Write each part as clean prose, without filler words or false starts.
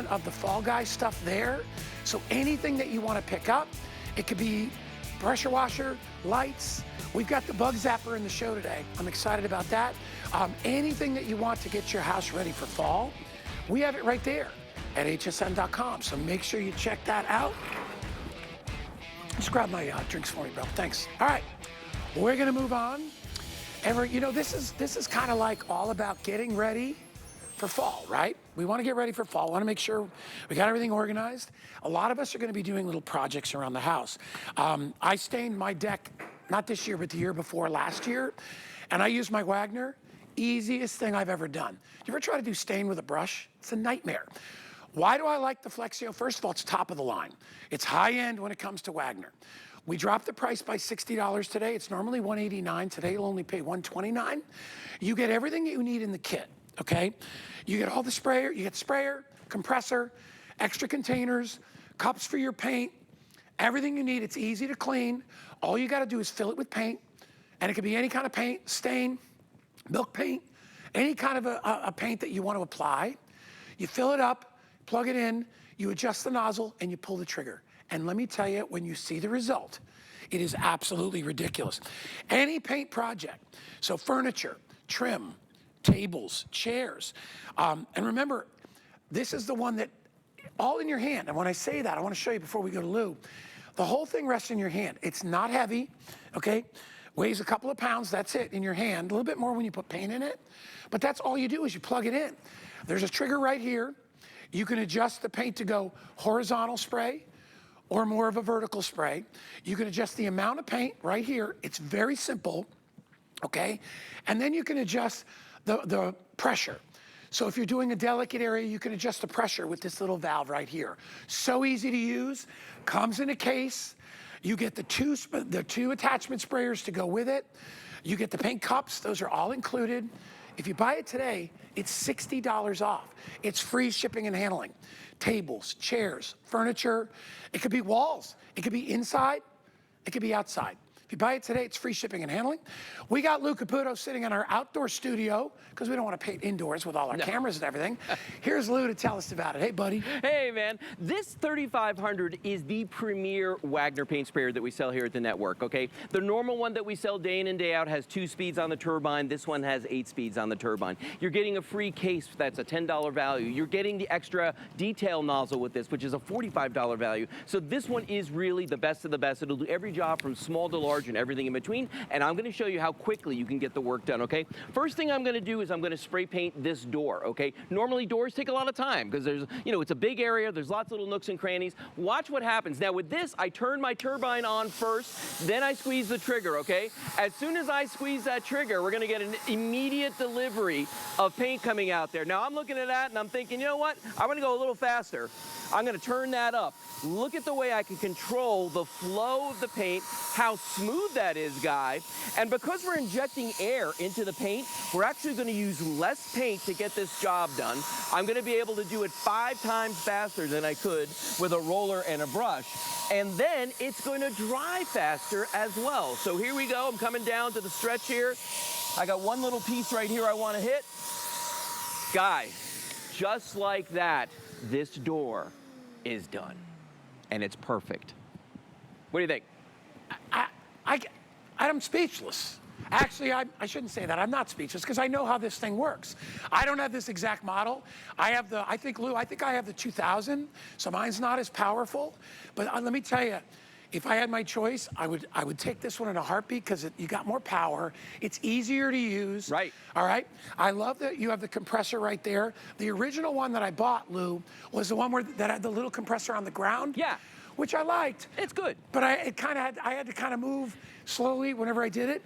of the Fall Guys stuff there. So anything that you want to pick up, it could be pressure washer, lights. We've got the bug zapper in the show today. I'm excited about that. Anything that you want to get your house ready for fall, we have it right there at hsn.com. So make sure you check that out. Just grab my drinks for me, bro. Thanks. All right, we're gonna move on. And you know, this is kind of like all about getting ready for fall, right? We want to get ready for fall. We want to make sure we got everything organized. A lot of us are going to be doing little projects around the house. I stained my deck, not this year, but the year before last year, and I used my Wagner. Easiest thing I've ever done. You ever try to do stain with a brush? It's a nightmare. Why do I like the FLEXIO? First of all, it's top of the line. It's high end when it comes to Wagner. We dropped the price by $60 today. It's normally $189. Today you'll only pay $129. You get everything you need in the kit, okay? You get all the sprayer, you get sprayer, compressor, extra containers, cups for your paint, everything you need. It's easy to clean. All you gotta do is fill it with paint, and it could be any kind of paint, stain, milk paint, any kind of a paint that you want to apply. You fill it up, plug it in, you adjust the nozzle, and you pull the trigger. And let me tell you, when you see the result, it is absolutely ridiculous. Any paint project, so furniture, trim, tables, chairs. And remember, this is the one that, all in your hand. And when I say that, I want to show you before we go to Lou, the whole thing rests in your hand. It's not heavy, okay? Weighs a couple of pounds, that's it, in your hand. A little bit more when you put paint in it. But that's all you do is you plug it in. There's a trigger right here. You can adjust the paint to go horizontal spray or more of a vertical spray. You can adjust the amount of paint right here. It's very simple, okay? And then you can adjust the pressure. So if you're doing a delicate area, you can adjust the pressure with this little valve right here. So easy to use, comes in a case. You get the two attachment sprayers to go with it. You get the paint cups, those are all included. If you buy it today, it's $60 off. It's free shipping and handling. Tables, chairs, furniture. It could be walls. It could be inside. It could be outside. If you buy it today, it's free shipping and handling. We got Lou Caputo sitting in our outdoor studio because we don't want to paint indoors with all our cameras and everything. Here's Lou to tell us about it. Hey, buddy. Hey, man. This 3500 is the premier Wagner paint sprayer that we sell here at the network, okay? The normal one that we sell day in and day out has 2 speeds on the turbine. This one has 8 speeds on the turbine. You're getting a free case that's a $10 value. You're getting the extra detail nozzle with this, which is a $45 value. So this one is really the best of the best. It'll do every job from small to large and everything in between, and I'm going to show you how quickly you can get the work done, okay? First thing I'm going to do is I'm going to spray paint this door, okay? Normally doors take a lot of time because there's, you know, it's a big area, there's lots of little nooks and crannies. Watch what happens. Now with this, I turn my turbine on first, then I squeeze the trigger, okay? As soon as I squeeze that trigger, we're going to get an immediate delivery of paint coming out there. Now I'm looking at that and I'm thinking, you know what? I want to go a little faster. I'm going to turn that up. Look at the way I can control the flow of the paint, how smooth that is, guy. And because we're injecting air into the paint, we're actually going to use less paint to get this job done. I'm going to be able to do it 5 times faster than I could with a roller and a brush. And then it's going to dry faster as well. So here we go. I'm coming down to the stretch here. I got one little piece right here I want to hit. Guy, just like that, this door is done. And it's perfect. What do you think? I'm speechless. Actually, I shouldn't say that. I'm not speechless because I know how this thing works. I don't have this exact model. I have the, I think I have the 2000, so mine's not as powerful. But let me tell you, if I had my choice, I would take this one in a heartbeat because you got more power. It's easier to use. Right. All right. I love that you have the compressor right there. The original one that I bought, Lou, was the one that had the little compressor on the ground. Yeah. Which I liked. It's good. But I had to kind of move slowly whenever I did it.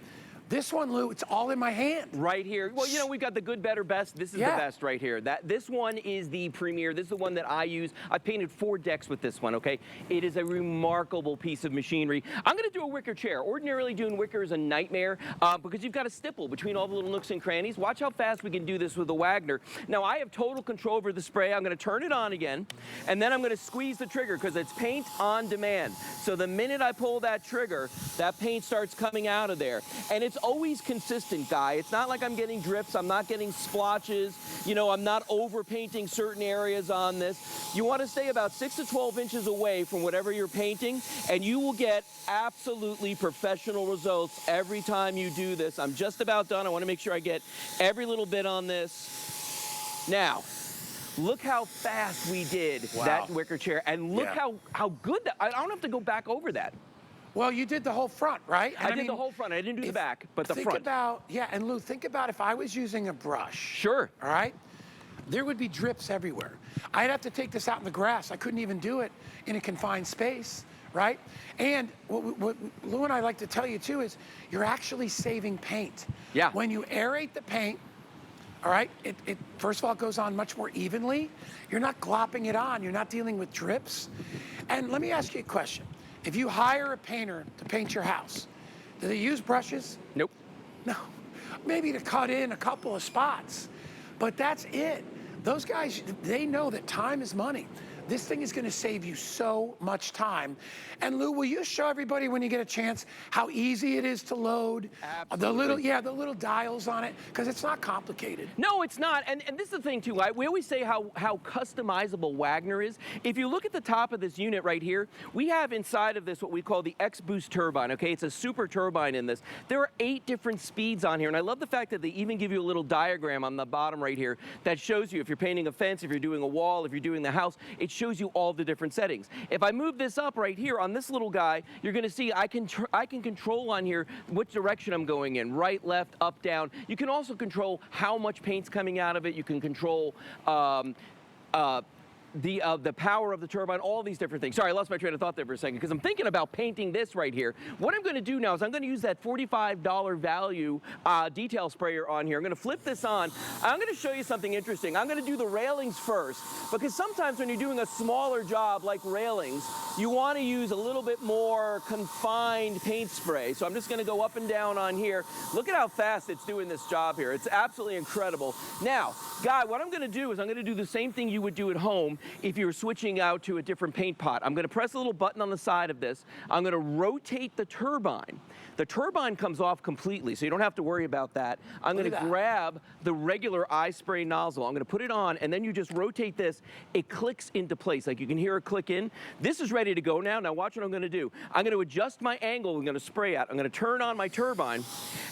This one, Lou, it's all in my hand. Right here. Well, you know, we've got the good, better, best. This is the best right here. This one is the premier. This is the one that I use. I painted 4 decks with this one, okay? It is a remarkable piece of machinery. I'm going to do a wicker chair. Ordinarily, doing wicker is a nightmare because you've got a stipple between all the little nooks and crannies. Watch how fast we can do this with the Wagner. Now, I have total control over the spray. I'm going to turn it on again, and then I'm going to squeeze the trigger because it's paint on demand. So the minute I pull that trigger, that paint starts coming out of there. And it's always consistent, Guy. It's not like I'm getting drips, I'm not getting splotches, you know, I'm not over painting certain areas on this. You want to stay about 6 to 12 inches away from whatever you're painting, and you will get absolutely professional results every time you do this. I'm just about done. I want to make sure I get every little bit on this. Now, look how fast we did that wicker chair, and look how good that, I don't have to go back over that. Well, you did the whole front, right? I did the whole front. I didn't do the back, but the front. Think about, and Lou, think about if I was using a brush. Sure. All right? There would be drips everywhere. I'd have to take this out in the grass. I couldn't even do it in a confined space, right? And what Lou and I like to tell you too is you're actually saving paint. Yeah. When you aerate the paint, all right, it first of all, it goes on much more evenly. You're not glopping it on. You're not dealing with drips. And let me ask you a question. If you hire a painter to paint your house, do they use brushes? Nope. No. Maybe to cut in a couple of spots, but that's it. Those guys, they know that time is money. This thing is going to save you so much time. And Lou, will you show everybody when you get a chance how easy it is to load? Absolutely. The little dials on it, because it's not complicated. No, it's not. And this is the thing too. We always say how customizable Wagner is. If you look at the top of this unit right here, we have inside of this what we call the X-Boost turbine. Okay, it's a super turbine in this. There are 8 different speeds on here, and I love the fact that they even give you a little diagram on the bottom right here that shows you if you're painting a fence, if you're doing a wall, if you're doing the house. It shows you all the different settings. If I move this up right here on this little guy, you're going to see I can control on here which direction I'm going in, right, left, up, down. You can also control how much paint's coming out of it. You can control the power of the turbine, all these different things. Sorry, I lost my train of thought there for a second because I'm thinking about painting this right here. What I'm going to do now is I'm going to use that $45 value detail sprayer on here. I'm going to flip this on. I'm going to show you something interesting. I'm going to do the railings first because sometimes when you're doing a smaller job like railings, you want to use a little bit more confined paint spray. So I'm just going to go up and down on here. Look at how fast it's doing this job here. It's absolutely incredible. Now, Guy, what I'm going to do is I'm going to do the same thing you would do at home if you're switching out to a different paint pot. I'm going to press a little button on the side of this. I'm going to rotate the turbine. The turbine comes off completely, so you don't have to worry about that. I'm going to grab the regular Ispray nozzle. I'm going to put it on, and then you just rotate this. It clicks into place. Like you can hear it click in. This is ready to go now. Now watch what I'm going to do. I'm going to adjust my angle. I'm going to spray out. I'm going to turn on my turbine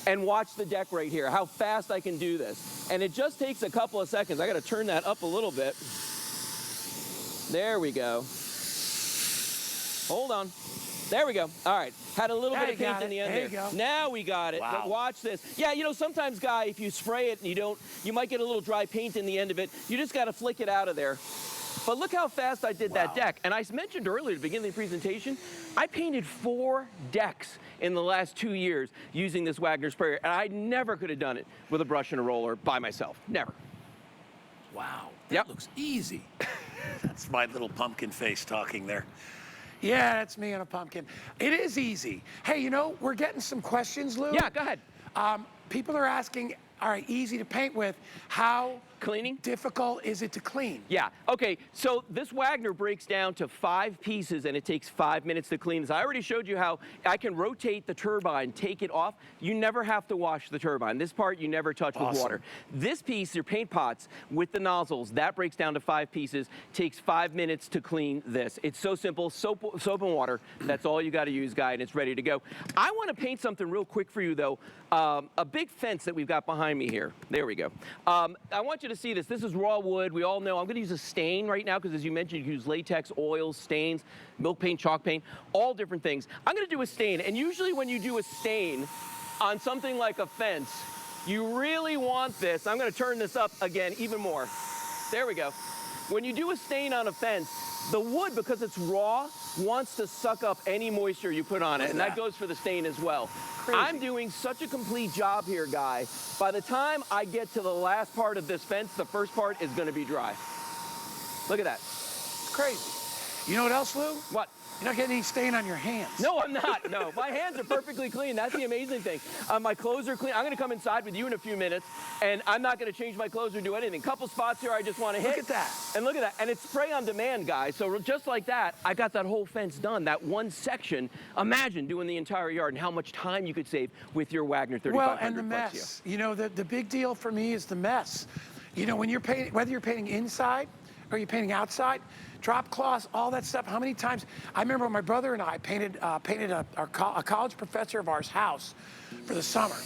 and watch the deck right here, how fast I can do this. And it just takes a couple of seconds. I got to turn that up a little bit. There we go. Hold on. There we go. All right. Had a little bit of paint in the end there. There you go. Now we got it. Wow. But watch this. Yeah, you know, sometimes, Guy, if you spray it and you might get a little dry paint in the end of it. You just got to flick it out of there. But look how fast I did that deck. And I mentioned earlier at the beginning of the presentation, I painted 4 decks in the last 2 years using this Wagner sprayer. And I never could have done it with a brush and a roller by myself. Never. Wow. That looks easy. That's my little pumpkin face talking there. Yeah, that's me on a pumpkin. It is easy. Hey, you know, we're getting some questions, Lou. Yeah, go ahead. People are asking, all right, easy to paint with. How Cleaning? difficult is it to clean? Yeah, okay, so this Wagner breaks down to 5 pieces and it takes 5 minutes to clean this. I already showed you how I can rotate the turbine, take it off. You never have to wash the turbine. This part you never touch with water. This piece, your paint pots with the nozzles, that breaks down to 5 pieces, takes 5 minutes to clean this. It's so simple, soap and water. That's all you gotta use, Guy, and it's ready to go. I wanna paint something real quick for you though. A big fence that we've got behind me here. There we go. I want you to see this. This is raw wood. We all know I'm going to use a stain right now because, as you mentioned, you use latex, oils, stains, milk paint, chalk paint, all different things. I'm going to do a stain. And usually when you do a stain on something like a fence, you really want this. I'm going to turn this up again even more. There we go. When you do a stain on a fence, the wood, because it's raw, wants to suck up any moisture you put on it, and that goes for the stain as well. Crazy. I'm doing such a complete job here, Guy. By the time I get to the last part of this fence, the first part is going to be dry. Look at that. It's crazy. You know what else, Lou? What? You're not getting any stain on your hands. No, I'm not. No, my hands are perfectly clean. That's the amazing thing. My clothes are clean. I'm going to come inside with you in a few minutes, and I'm not going to change my clothes or do anything. Couple spots here I just want to hit. Look at that. And look at that. And it's spray on demand, guys. So just like that, I got that whole fence done. That one section. Imagine doing the entire yard and how much time you could save with your Wagner 3500 Well, and the FLEXIO. mess. You know, the big deal for me is the mess. You know, when you're painting, whether you're painting inside or you're painting outside, drop cloths, all that stuff. How many times? I remember when my brother and I painted a college professor of ours house for the summer,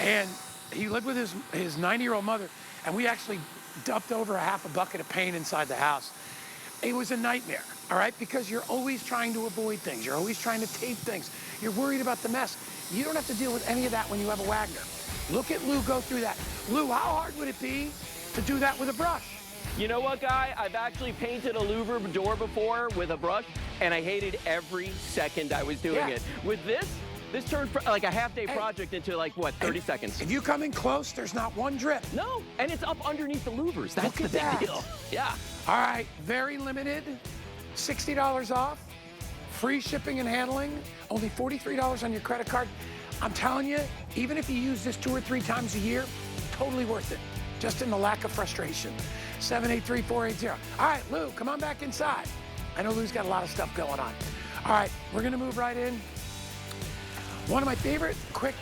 and he lived with his 90-year-old mother, and we actually dumped over a half a bucket of paint inside the house. It was a nightmare, all right, because you're always trying to avoid things. You're always trying to tape things. You're worried about the mess. You don't have to deal with any of that when you have a Wagner. Look at Lou go through that. Lou, how hard would it be to do that with a brush? You know what, Guy? I've actually painted a louver door before with a brush, and I hated every second I was doing it. With this turned like a half-day project into like, what, 30 seconds? If you come in close, there's not one drip. No, and it's up underneath the louvers. That's the big deal. Yeah. All right, very limited, $60 off, free shipping and handling, only $43 on your credit card. I'm telling you, even if you use this 2 or 3 times a year, totally worth it, just in the lack of frustration. 783-480. All right, Lou, come on back inside. I know Lou's got a lot of stuff going on. All right, we're gonna move right in. One of my favorite quick